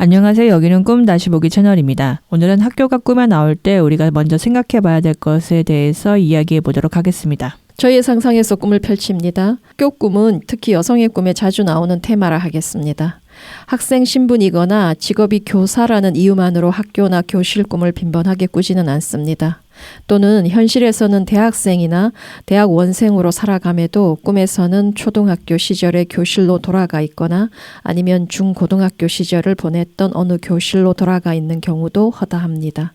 안녕하세요. 여기는 꿈 다시 보기 채널입니다. 오늘은 학교가 꿈에 나올 때 우리가 먼저 생각해 봐야 될 것에 대해서 이야기해 보도록 하겠습니다. 저희의 상상에서 꿈을 펼칩니다. 학교 꿈은 특히 여성의 꿈에 자주 나오는 테마라 하겠습니다. 학생 신분이거나 직업이 교사라는 이유만으로 학교나 교실 꿈을 빈번하게 꾸지는 않습니다. 또는 현실에서는 대학생이나 대학원생으로 살아감에도 꿈에서는 초등학교 시절의 교실로 돌아가 있거나 아니면 중고등학교 시절을 보냈던 어느 교실로 돌아가 있는 경우도 허다합니다.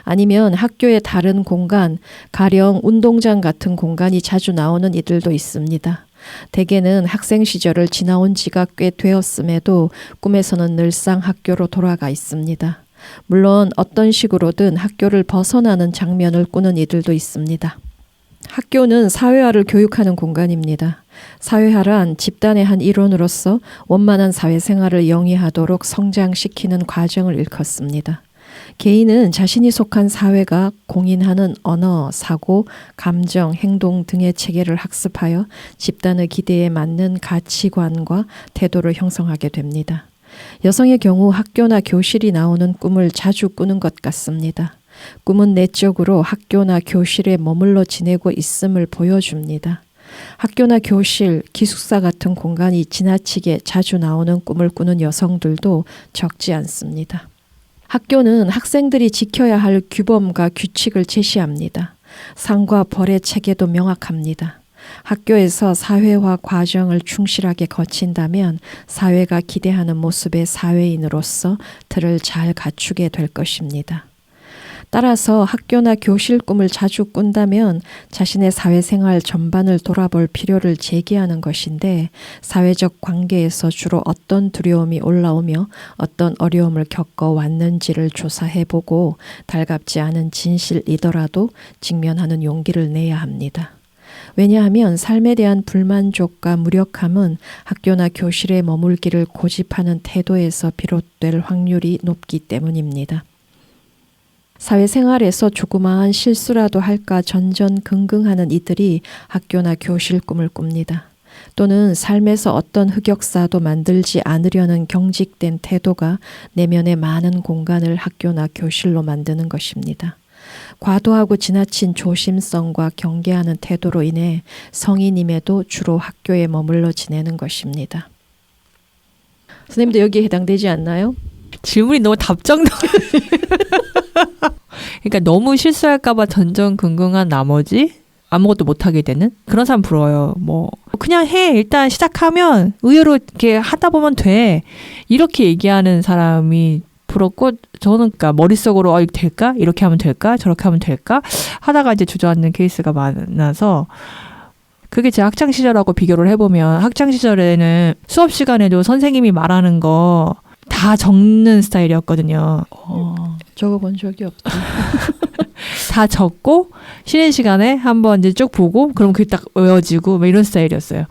아니면 학교의 다른 공간, 가령 운동장 같은 공간이 자주 나오는 이들도 있습니다. 대개는 학생 시절을 지나온 지가 꽤 되었음에도 꿈에서는 늘상 학교로 돌아가 있습니다. 물론 어떤 식으로든 학교를 벗어나는 장면을 꾸는 이들도 있습니다. 학교는 사회화를 교육하는 공간입니다. 사회화란 집단의 한 일원으로서 원만한 사회생활을 영위하도록 성장시키는 과정을 일컫습니다. 개인은 자신이 속한 사회가 공인하는 언어, 사고, 감정, 행동 등의 체계를 학습하여 집단의 기대에 맞는 가치관과 태도를 형성하게 됩니다. 여성의 경우 학교나 교실이 나오는 꿈을 자주 꾸는 것 같습니다. 꿈은 내적으로 학교나 교실에 머물러 지내고 있음을 보여줍니다. 학교나 교실, 기숙사 같은 공간이 지나치게 자주 나오는 꿈을 꾸는 여성들도 적지 않습니다. 학교는 학생들이 지켜야 할 규범과 규칙을 제시합니다. 상과 벌의 체계도 명확합니다. 학교에서 사회화 과정을 충실하게 거친다면 사회가 기대하는 모습의 사회인으로서 틀을 잘 갖추게 될 것입니다. 따라서 학교나 교실 꿈을 자주 꾼다면 자신의 사회생활 전반을 돌아볼 필요를 제기하는 것인데 사회적 관계에서 주로 어떤 두려움이 올라오며 어떤 어려움을 겪어왔는지를 조사해보고 달갑지 않은 진실이더라도 직면하는 용기를 내야 합니다. 왜냐하면 삶에 대한 불만족과 무력함은 학교나 교실에 머물기를 고집하는 태도에서 비롯될 확률이 높기 때문입니다. 사회생활에서 조그마한 실수라도 할까 전전긍긍하는 이들이 학교나 교실 꿈을 꿉니다. 또는 삶에서 어떤 흑역사도 만들지 않으려는 경직된 태도가 내면의 많은 공간을 학교나 교실로 만드는 것입니다. 과도하고 지나친 조심성과 경계하는 태도로 인해 성인임에도 주로 학교에 머물러 지내는 것입니다. 선생님도 여기에 해당되지 않나요? 질문이 너무 답정너. 그러니까 너무 실수할까봐 전전긍긍한 나머지 아무것도 못하게 되는 그런 사람 부러워요. 뭐 그냥 해. 일단 시작하면 의외로 이렇게 하다 보면 돼. 이렇게 얘기하는 사람이 부럽고 저는 그러니까 머릿속으로 이거 될까? 이렇게 하면 될까? 저렇게 하면 될까? 하다가 이제 주저앉는 케이스가 많아서 그게 제 학창 시절하고 비교를 해보면 학창 시절에는 수업 시간에도 선생님이 말하는 거 다 적는 스타일이었거든요. 적어본 적이 없다. 다 적고 쉬는 시간에 한번 이제 쭉 보고 그럼 그게 딱 외워지고 뭐 이런 스타일이었어요.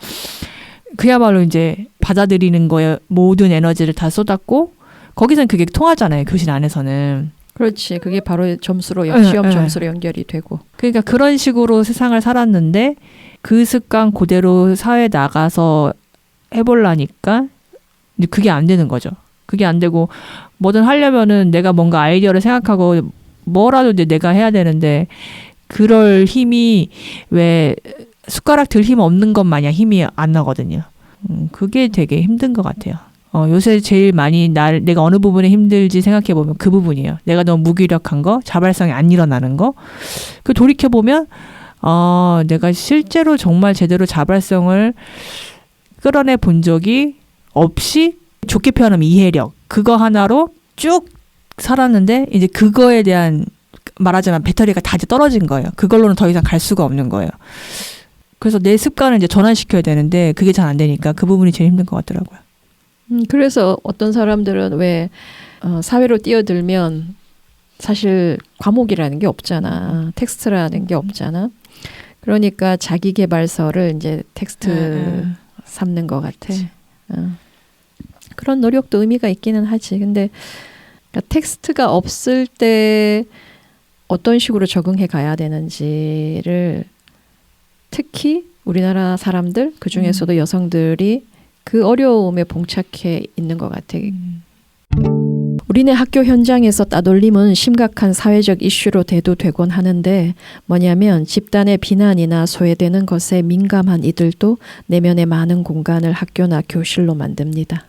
그야말로 이제 받아들이는 거에 모든 에너지를 다 쏟았고 거기서는 그게 통하잖아요. 교실 안에서는. 그렇지. 그게 바로 점수로 시험 점수로 연결이 되고. 그러니까 그런 식으로 세상을 살았는데 그 습관 그대로 사회에 나가서 해보려니까 그게 안 되는 거죠. 그게 안 되고 뭐든 하려면은 내가 뭔가 아이디어를 생각하고 뭐라도 이제 내가 해야 되는데 그럴 힘이 왜 숟가락 들 힘 없는 것 마냥 힘이 안 나거든요. 그게 되게 힘든 것 같아요. 요새 제일 많이 내가 어느 부분에 힘들지 생각해보면 그 부분이에요. 내가 너무 무기력한 거, 자발성이 안 일어나는 거. 그 돌이켜보면 내가 실제로 정말 제대로 자발성을 끌어내 본 적이 없이 좋게 표현하면 이해력. 그거 하나로 쭉 살았는데 이제 그거에 대한 말하자면 배터리가 다 이제 떨어진 거예요. 그걸로는 더 이상 갈 수가 없는 거예요. 그래서 내 습관을 이제 전환시켜야 되는데 그게 잘 안 되니까 그 부분이 제일 힘든 것 같더라고요. 그래서 어떤 사람들은 왜 사회로 뛰어들면 사실 과목이라는 게 없잖아. 텍스트라는 게 없잖아. 그러니까 자기 개발서를 이제 텍스트 삼는 것 같아. 그런 노력도 의미가 있기는 하지. 근데 그러니까 텍스트가 없을 때 어떤 식으로 적응해 가야 되는지를 특히 우리나라 사람들, 그중에서도 여성들이 그 어려움에 봉착해 있는 것 같아. 우리네 학교 현장에서 따돌림은 심각한 사회적 이슈로 대두되곤 하는데 뭐냐면 집단의 비난이나 소외되는 것에 민감한 이들도 내면의 많은 공간을 학교나 교실로 만듭니다.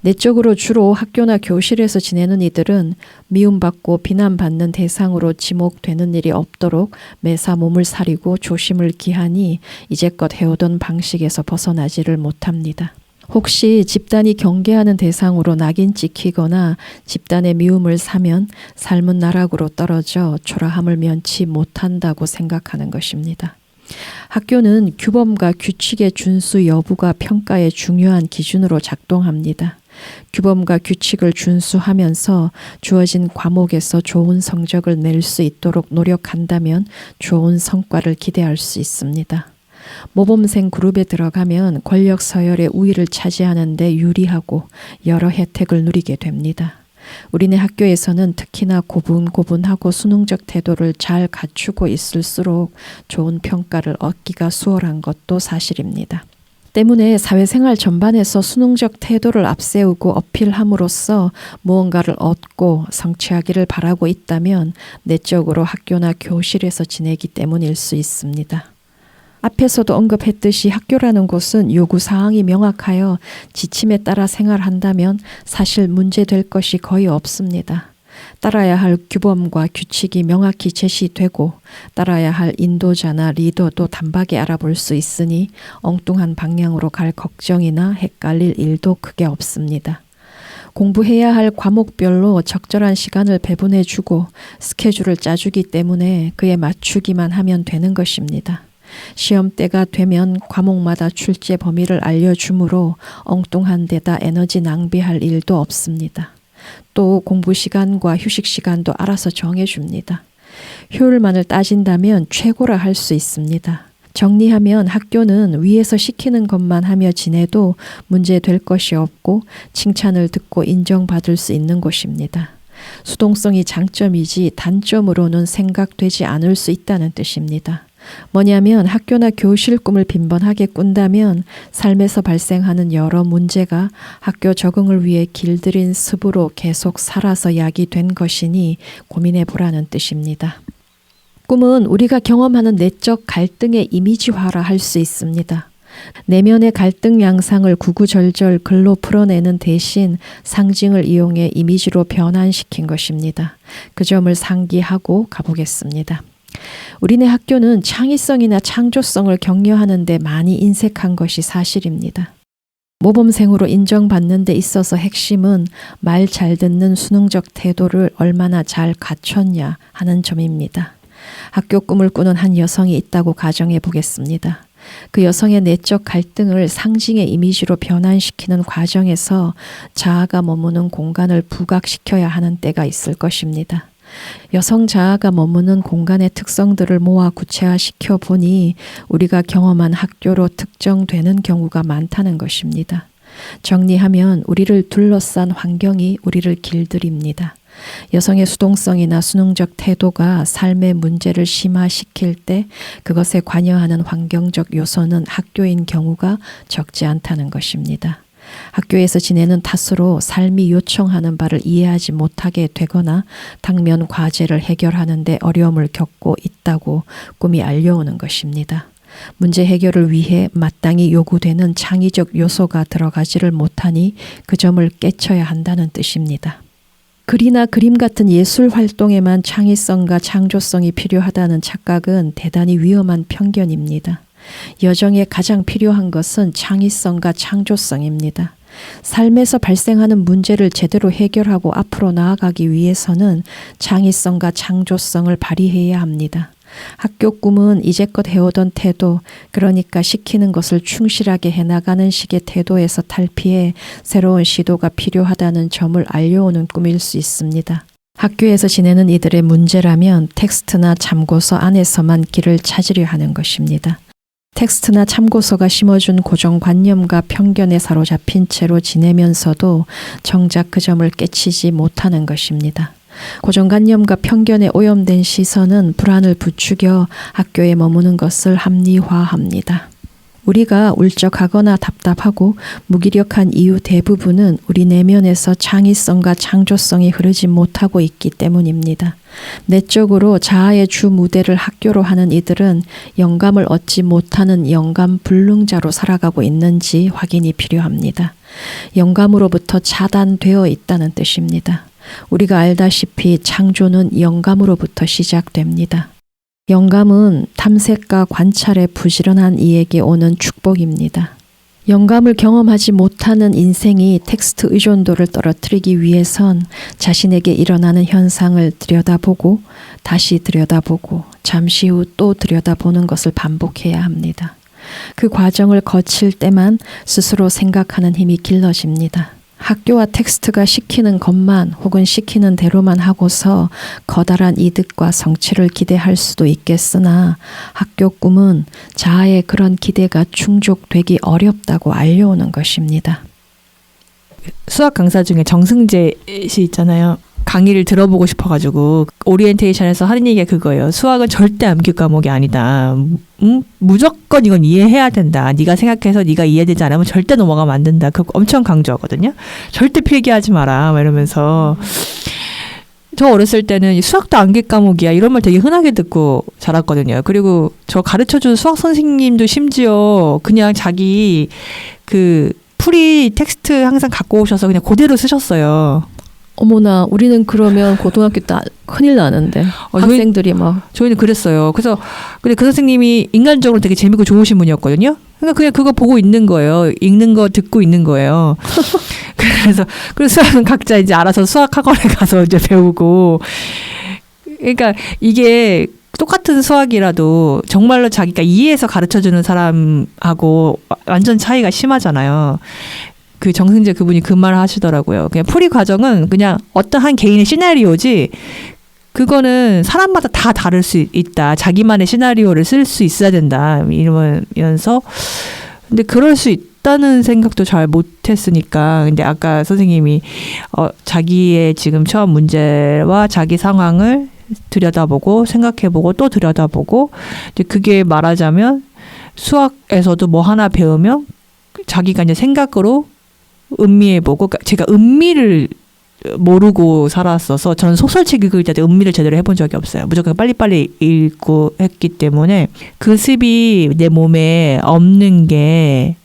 내적으로 주로 학교나 교실에서 지내는 이들은 미움받고 비난받는 대상으로 지목되는 일이 없도록 매사 몸을 사리고 조심을 기하니 이제껏 해오던 방식에서 벗어나지를 못합니다. 혹시 집단이 경계하는 대상으로 낙인 찍히거나 집단의 미움을 사면 삶은 나락으로 떨어져 초라함을 면치 못한다고 생각하는 것입니다. 학교는 규범과 규칙의 준수 여부가 평가의 중요한 기준으로 작동합니다. 규범과 규칙을 준수하면서 주어진 과목에서 좋은 성적을 낼 수 있도록 노력한다면 좋은 성과를 기대할 수 있습니다. 모범생 그룹에 들어가면 권력 서열의 우위를 차지하는 데 유리하고 여러 혜택을 누리게 됩니다. 우리네 학교에서는 특히나 고분고분하고 수능적 태도를 잘 갖추고 있을수록 좋은 평가를 얻기가 수월한 것도 사실입니다. 때문에 사회생활 전반에서 수능적 태도를 앞세우고 어필함으로써 무언가를 얻고 성취하기를 바라고 있다면 내적으로 학교나 교실에서 지내기 때문일 수 있습니다. 앞에서도 언급했듯이 학교라는 곳은 요구사항이 명확하여 지침에 따라 생활한다면 사실 문제될 것이 거의 없습니다. 따라야 할 규범과 규칙이 명확히 제시되고 따라야 할 인도자나 리더도 단박에 알아볼 수 있으니 엉뚱한 방향으로 갈 걱정이나 헷갈릴 일도 크게 없습니다. 공부해야 할 과목별로 적절한 시간을 배분해주고 스케줄을 짜주기 때문에 그에 맞추기만 하면 되는 것입니다. 시험 때가 되면 과목마다 출제 범위를 알려주므로 엉뚱한 데다 에너지 낭비할 일도 없습니다. 또 공부 시간과 휴식 시간도 알아서 정해줍니다. 효율만을 따진다면 최고라 할 수 있습니다. 정리하면 학교는 위에서 시키는 것만 하며 지내도 문제될 것이 없고 칭찬을 듣고 인정받을 수 있는 곳입니다. 수동성이 장점이지 단점으로는 생각되지 않을 수 있다는 뜻입니다. 뭐냐면 학교나 교실 꿈을 빈번하게 꾼다면 삶에서 발생하는 여러 문제가 학교 적응을 위해 길들인 습으로 계속 살아서 야기된 것이니 고민해 보라는 뜻입니다. 꿈은 우리가 경험하는 내적 갈등의 이미지화라 할 수 있습니다. 내면의 갈등 양상을 구구절절 글로 풀어내는 대신 상징을 이용해 이미지로 변환시킨 것입니다. 그 점을 상기하고 가보겠습니다. 우리네 학교는 창의성이나 창조성을 격려하는 데 많이 인색한 것이 사실입니다. 모범생으로 인정받는 데 있어서 핵심은 말 잘 듣는 수능적 태도를 얼마나 잘 갖췄냐 하는 점입니다. 학교 꿈을 꾸는 한 여성이 있다고 가정해 보겠습니다. 그 여성의 내적 갈등을 상징의 이미지로 변환시키는 과정에서 자아가 머무는 공간을 부각시켜야 하는 때가 있을 것입니다. 여성 자아가 머무는 공간의 특성들을 모아 구체화시켜 보니 우리가 경험한 학교로 특정되는 경우가 많다는 것입니다. 정리하면 우리를 둘러싼 환경이 우리를 길들입니다. 여성의 수동성이나 수능적 태도가 삶의 문제를 심화시킬 때 그것에 관여하는 환경적 요소는 학교인 경우가 적지 않다는 것입니다. 학교에서 지내는 탓으로 삶이 요청하는 바를 이해하지 못하게 되거나 당면 과제를 해결하는 데 어려움을 겪고 있다고 꿈이 알려오는 것입니다. 문제 해결을 위해 마땅히 요구되는 창의적 요소가 들어가지를 못하니 그 점을 깨쳐야 한다는 뜻입니다. 글이나 그림 같은 예술 활동에만 창의성과 창조성이 필요하다는 착각은 대단히 위험한 편견입니다. 여정에 가장 필요한 것은 창의성과 창조성입니다. 삶에서 발생하는 문제를 제대로 해결하고 앞으로 나아가기 위해서는 창의성과 창조성을 발휘해야 합니다. 학교 꿈은 이제껏 해오던 태도, 그러니까 시키는 것을 충실하게 해나가는 식의 태도에서 탈피해 새로운 시도가 필요하다는 점을 알려오는 꿈일 수 있습니다. 학교에서 지내는 이들의 문제라면 텍스트나 참고서 안에서만 길을 찾으려 하는 것입니다. 텍스트나 참고서가 심어준 고정관념과 편견에 사로잡힌 채로 지내면서도 정작 그 점을 깨치지 못하는 것입니다. 고정관념과 편견에 오염된 시선은 불안을 부추겨 학교에 머무는 것을 합리화합니다. 우리가 울적하거나 답답하고 무기력한 이유 대부분은 우리 내면에서 창의성과 창조성이 흐르지 못하고 있기 때문입니다. 내적으로 자아의 주 무대를 학교로 하는 이들은 영감을 얻지 못하는 영감 불능자로 살아가고 있는지 확인이 필요합니다. 영감으로부터 차단되어 있다는 뜻입니다. 우리가 알다시피 창조는 영감으로부터 시작됩니다. 영감은 탐색과 관찰에 부지런한 이에게 오는 축복입니다. 영감을 경험하지 못하는 인생이 텍스트 의존도를 떨어뜨리기 위해선 자신에게 일어나는 현상을 들여다보고 다시 들여다보고 잠시 후 또 들여다보는 것을 반복해야 합니다. 그 과정을 거칠 때만 스스로 생각하는 힘이 길러집니다. 학교와 텍스트가 시키는 것만 혹은 시키는 대로만 하고서 커다란 이득과 성취를 기대할 수도 있겠으나 학교 꿈은 자아의 그런 기대가 충족되기 어렵다고 알려오는 것입니다. 수학 강사 중에 정승재 씨 있잖아요. 강의를 들어보고 싶어가지고 오리엔테이션에서 하는 얘기가 그거예요. 수학은 절대 암기 과목이 아니다. 무조건 이건 이해해야 된다. 네가 생각해서 네가 이해되지 않으면 절대 넘어가면 안 된다. 그거 엄청 강조하거든요. 절대 필기하지 마라. 막 이러면서 저 어렸을 때는 수학도 암기 과목이야. 이런 말 되게 흔하게 듣고 자랐거든요. 그리고 저 가르쳐준 수학 선생님도 심지어 그냥 자기 그 풀이 텍스트 항상 갖고 오셔서 그냥 그대로 쓰셨어요. 어머나, 우리는 그러면 고등학교 때 큰일 나는데 학생들이 막. 저희는 그랬어요. 그래서 근데 그 선생님이 인간적으로 되게 재밌고 좋으신 분이었거든요. 그러니까 그냥 그거 보고 있는 거예요. 읽는 거 듣고 있는 거예요. 그래서 수학은 각자 이제 알아서 수학 학원에 가서 이제 배우고. 그러니까 이게 똑같은 수학이라도 정말로 자기가 이해해서 가르쳐주는 사람하고 완전 차이가 심하잖아요. 그 정승재 그분이 그 말을 하시더라고요. 그냥 풀이 과정은 그냥 어떠한 개인의 시나리오지 그거는 사람마다 다 다를 수 있다. 자기만의 시나리오를 쓸 수 있어야 된다. 이러면서 근데 그럴 수 있다는 생각도 잘 못했으니까. 근데 아까 선생님이 자기의 지금 처한 문제와 자기 상황을 들여다보고 생각해보고 또 들여다보고 이제 그게 말하자면 수학에서도 뭐 하나 배우면 자기가 이제 생각으로 음미해보고, 그러니까 제가 음미를 모르고 살았어서 저는 소설책 읽을 때도 음미를 제대로 해본 적이 없어요. 무조건 빨리빨리 읽고 했기 때문에 그 습이 내 몸에 없는 게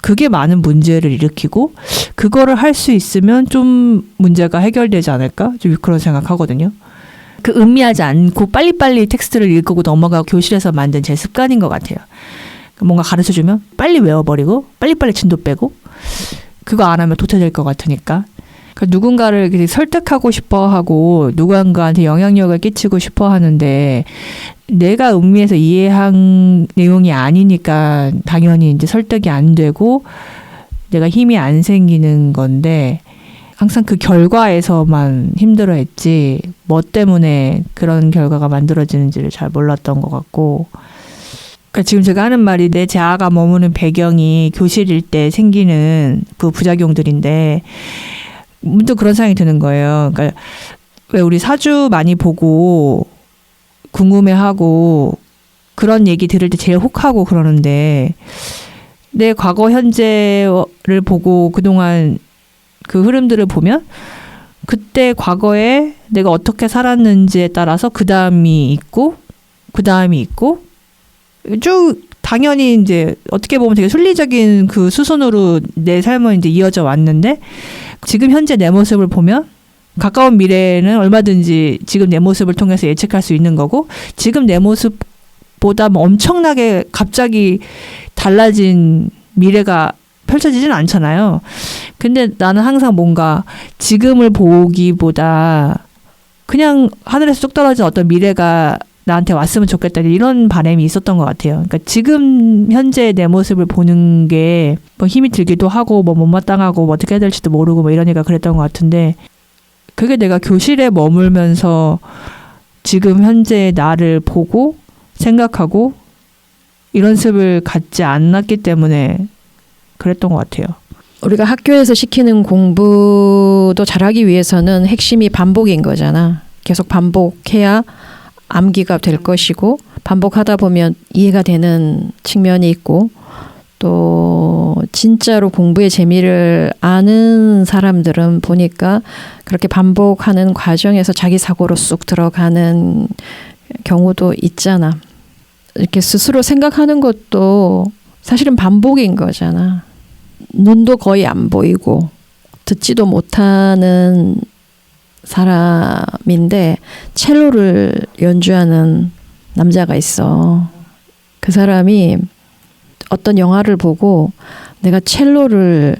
그게 많은 문제를 일으키고 그거를 할 수 있으면 좀 문제가 해결되지 않을까? 좀 그런 생각하거든요. 그 음미하지 않고 빨리빨리 텍스트를 읽고 넘어가고 교실에서 만든 제 습관인 것 같아요. 뭔가 가르쳐주면 빨리 외워버리고 빨리빨리 진도 빼고 그거 안 하면 도태될 것 같으니까. 그러니까 누군가를 설득하고 싶어 하고 누군가한테 영향력을 끼치고 싶어 하는데 내가 음미해서 이해한 내용이 아니니까 당연히 이제 설득이 안 되고 내가 힘이 안 생기는 건데 항상 그 결과에서만 힘들어했지 뭐 때문에 그런 결과가 만들어지는지를 잘 몰랐던 것 같고 그러니까 지금 제가 하는 말이 내 자아가 머무는 배경이 교실일 때 생기는 그 부작용들인데 문득 그런 생각이 드는 거예요. 그러니까 왜 우리 사주 많이 보고 궁금해하고 그런 얘기 들을 때 제일 혹하고 그러는데 내 과거 현재를 보고 그동안 그 흐름들을 보면 그때 과거에 내가 어떻게 살았는지에 따라서 그 다음이 있고 쭉 당연히 이제 어떻게 보면 되게 순리적인 그 수순으로 내 삶은 이제 이어져 왔는데 지금 현재 내 모습을 보면 가까운 미래는 얼마든지 지금 내 모습을 통해서 예측할 수 있는 거고 지금 내 모습보다 뭐 엄청나게 갑자기 달라진 미래가 펼쳐지진 않잖아요. 근데 나는 항상 뭔가 지금을 보기보다 그냥 하늘에서 뚝 떨어진 어떤 미래가 나한테 왔으면 좋겠다 이런 바람이 있었던 것 같아요. 그러니까 지금 현재 내 모습을 보는 게 뭐 힘이 들기도 하고 뭐 못마땅하고 뭐 어떻게 해야 될지도 모르고 뭐 이러니까 그랬던 것 같은데 그게 내가 교실에 머물면서 지금 현재 나를 보고 생각하고 이런 습을 갖지 않았기 때문에 그랬던 것 같아요. 우리가 학교에서 시키는 공부도 잘하기 위해서는 핵심이 반복인 거잖아. 계속 반복해야 암기가 될 것이고 반복하다 보면 이해가 되는 측면이 있고 또 진짜로 공부의 재미를 아는 사람들은 보니까 그렇게 반복하는 과정에서 자기 사고로 쑥 들어가는 경우도 있잖아. 이렇게 스스로 생각하는 것도 사실은 반복인 거잖아. 눈도 거의 안 보이고 듣지도 못하는 사람인데 첼로를 연주하는 남자가 있어. 그 사람이 어떤 영화를 보고 내가 첼로를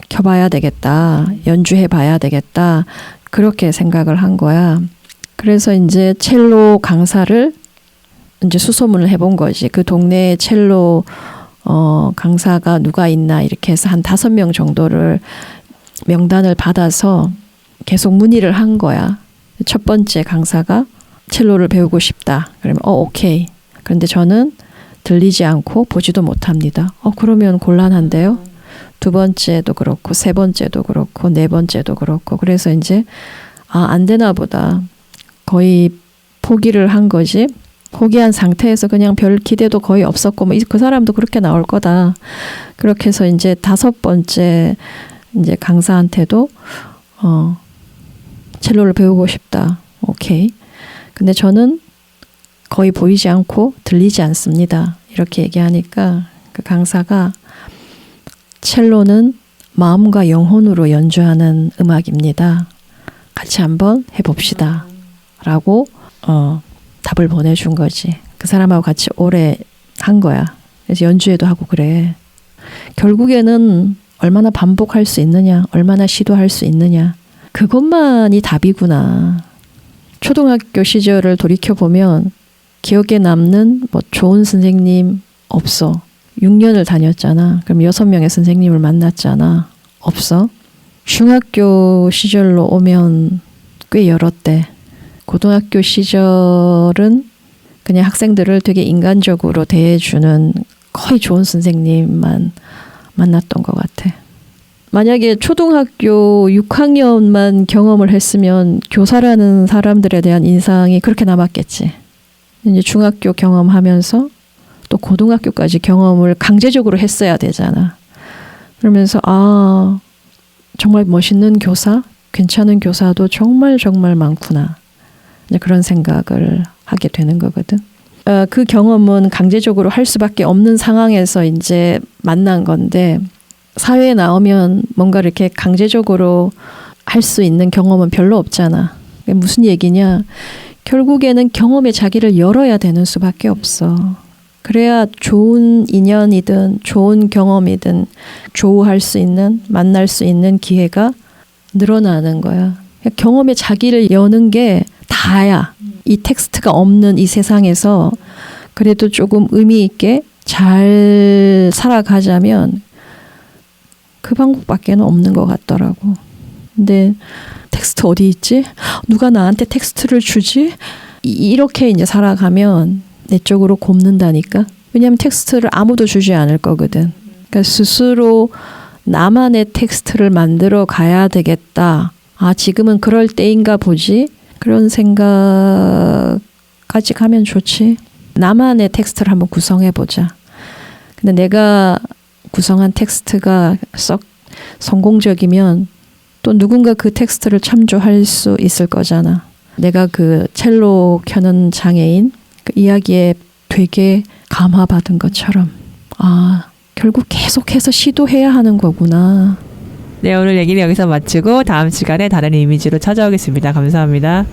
켜봐야 되겠다, 연주해 봐야 되겠다, 그렇게 생각을 한 거야. 그래서 이제 첼로 강사를 이제 수소문을 해본 거지. 그 동네에 첼로 강사가 누가 있나 이렇게 해서 한 5명 정도를 명단을 받아서 계속 문의를 한 거야. 첫 번째 강사가 첼로를 배우고 싶다. 그러면 오케이. 그런데 저는 들리지 않고 보지도 못합니다. 그러면 곤란한데요. 두 번째도 그렇고 세 번째도 그렇고 네 번째도 그렇고 그래서 이제 안 되나 보다. 거의 포기를 한 거지. 포기한 상태에서 그냥 별 기대도 거의 없었고 뭐 그 사람도 그렇게 나올 거다. 그렇게 해서 이제 5번째 이제 강사한테도 첼로를 배우고 싶다. 오케이. 근데 저는 거의 보이지 않고 들리지 않습니다. 이렇게 얘기하니까 그 강사가 첼로는 마음과 영혼으로 연주하는 음악입니다. 같이 한번 해봅시다. 라고 답을 보내준 거지. 그 사람하고 같이 오래 한 거야. 그래서 연주회도 하고 그래. 결국에는 얼마나 반복할 수 있느냐, 얼마나 시도할 수 있느냐. 그것만이 답이구나. 초등학교 시절을 돌이켜보면 기억에 남는 뭐 좋은 선생님 없어. 6년을 다녔잖아. 그럼 6명의 선생님을 만났잖아. 없어. 중학교 시절로 오면 꽤 열었대. 고등학교 시절은 그냥 학생들을 되게 인간적으로 대해주는 거의 좋은 선생님만 만났던 것 같아. 만약에 초등학교 6학년만 경험을 했으면 교사라는 사람들에 대한 인상이 그렇게 남았겠지. 이제 중학교 경험하면서 또 고등학교까지 경험을 강제적으로 했어야 되잖아. 그러면서 정말 멋있는 교사, 괜찮은 교사도 정말 정말 많구나. 이제 그런 생각을 하게 되는 거거든. 그 경험은 강제적으로 할 수밖에 없는 상황에서 이제 만난 건데 사회에 나오면 뭔가 이렇게 강제적으로 할 수 있는 경험은 별로 없잖아. 무슨 얘기냐? 결국에는 경험에 자기를 열어야 되는 수밖에 없어. 그래야 좋은 인연이든 좋은 경험이든 조우할 수 있는, 만날 수 있는 기회가 늘어나는 거야. 경험에 자기를 여는 게 다야. 이 텍스트가 없는 이 세상에서 그래도 조금 의미 있게 잘 살아가자면 그 방법밖에는 없는 것 같더라고. 근데 텍스트 어디 있지? 누가 나한테 텍스트를 주지? 이렇게 이제 살아가면 내 쪽으로 곱는다니까. 왜냐하면 텍스트를 아무도 주지 않을 거거든. 그러니까 스스로 나만의 텍스트를 만들어 가야 되겠다. 지금은 그럴 때인가 보지. 그런 생각까지 가면 좋지. 나만의 텍스트를 한번 구성해보자. 근데 내가 구성한 텍스트가 썩 성공적이면 또 누군가 그 텍스트를 참조할 수 있을 거잖아. 내가 그 첼로 켜는 장애인 그 이야기에 되게 감화받은 것처럼 결국 계속해서 시도해야 하는 거구나. 네, 오늘 얘기는 여기서 마치고 다음 시간에 다른 이미지로 찾아오겠습니다. 감사합니다.